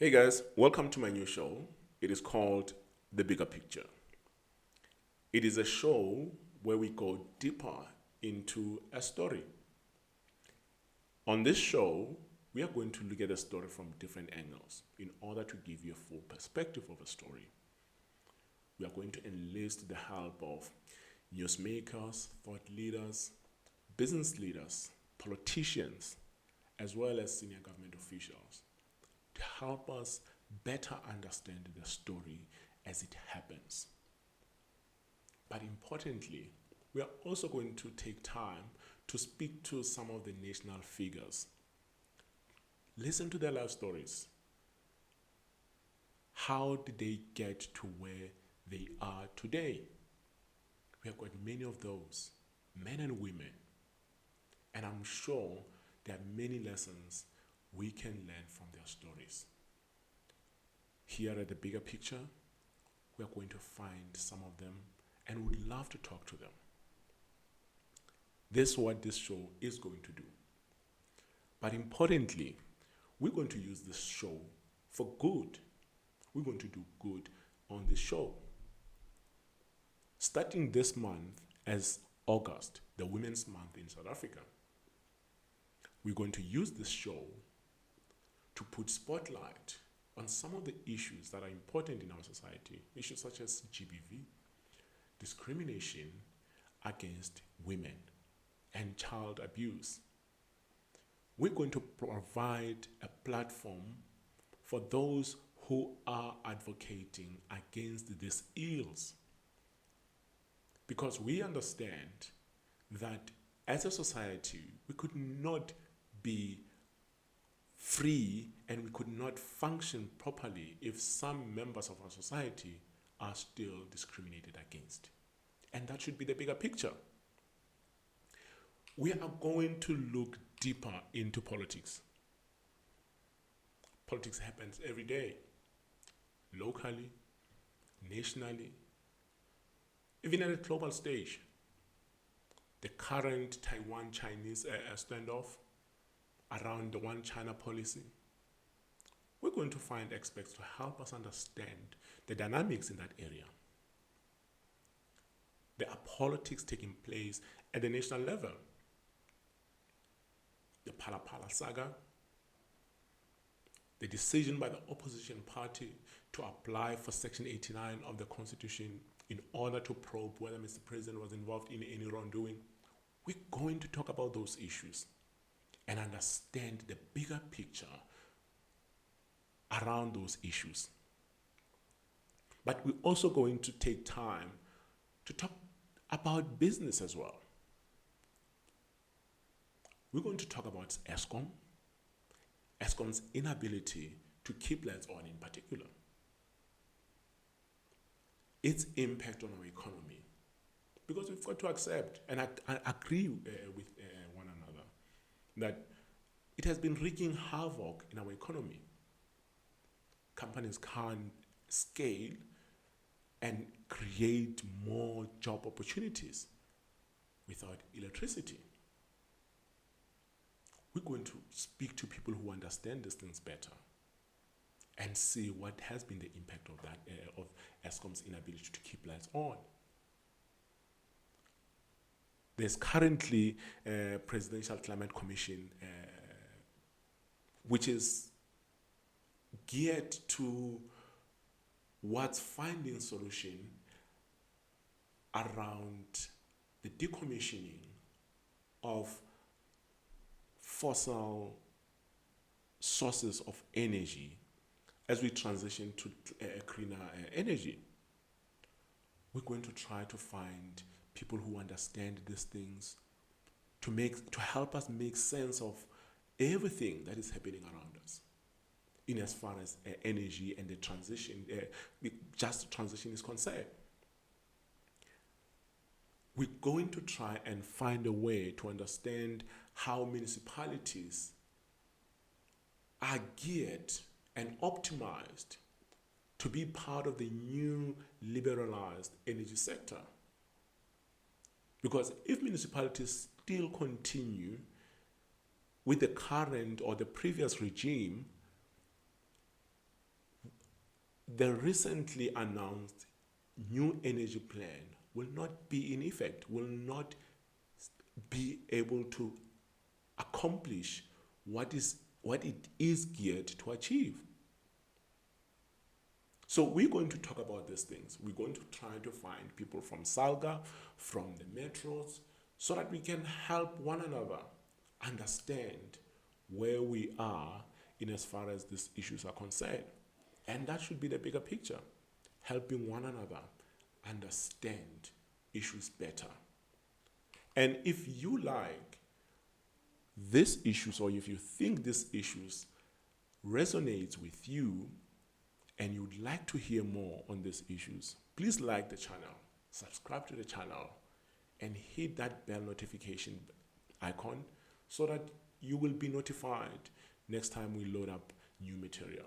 Hey guys, welcome to my new show. It is called The Bigger Picture. It is a show where we go deeper into a story. On this show, we are going to look at a story from different angles in order to give you a full perspective of a story. We are going to enlist the help of newsmakers, thought leaders, business leaders, politicians, as well as senior government officials to help us better understand the story as it happens. But importantly, we are also going to take time to speak to some of the national figures. Listen to their life stories. How did they get to where they are today? We have got many of those, men and women. And I'm sure there are many lessons we can learn from their stories. Here at The Bigger Picture, we are going to find some of them and would love to talk to them. This is what this show is going to do. But importantly, we're going to use this show for good. We're going to do good on this show. Starting this month as August, the Women's Month in South Africa, we're going to use this show to put spotlight on some of the issues that are important in our society, issues such as GBV, discrimination against women, and child abuse. We're going to provide a platform for those who are advocating against these ills. Because we understand that as a society, we could not be free and we could not function properly if some members of our society are still discriminated against. And that should be the bigger picture. We are going to look deeper into politics. Politics happens every day, locally, nationally, even at a global stage. The current Taiwan-Chinese standoff around the One China policy. We're going to find experts to help us understand the dynamics in that area. There are politics taking place at the national level. The Phala Phala saga, the decision by the opposition party to apply for Section 89 of the Constitution in order to probe whether Mr. President was involved in any wrongdoing. We're going to talk about those issues and understand the bigger picture around those issues. But we're also going to take time to talk about business as well. We're going to talk about Eskom's inability to keep lights on in particular, its impact on our economy, because we've got to accept, and I agree with one another, that it has been wreaking havoc in our economy. Companies can't scale and create more job opportunities without electricity. We're going to speak to people who understand these things better and see what has been the impact of that, of Eskom's inability to keep lights on. There's currently a Presidential Climate Commission which is geared to what's finding solution around the decommissioning of fossil sources of energy as we transition to cleaner energy. We're going to try to find people who understand these things to help us make sense of everything that is happening around us in as far as energy and the transition, just transition is concerned. We're going to try and find a way to understand how municipalities are geared and optimized to be part of the new liberalized energy sector. Because if municipalities still continue with the current or the previous regime, the recently announced new energy plan will not be in effect, will not be able to accomplish what it is geared to achieve. So we're going to talk about these things. We're going to try to find people from SALGA, from the metros, so that we can help one another understand where we are in as far as these issues are concerned. And that should be the bigger picture, helping one another understand issues better. And if you like these issues, or if you think these issues resonates with you and you'd like to hear more on these issues, please like the channel, subscribe to the channel, and hit that bell notification icon so that you will be notified next time we load up new material.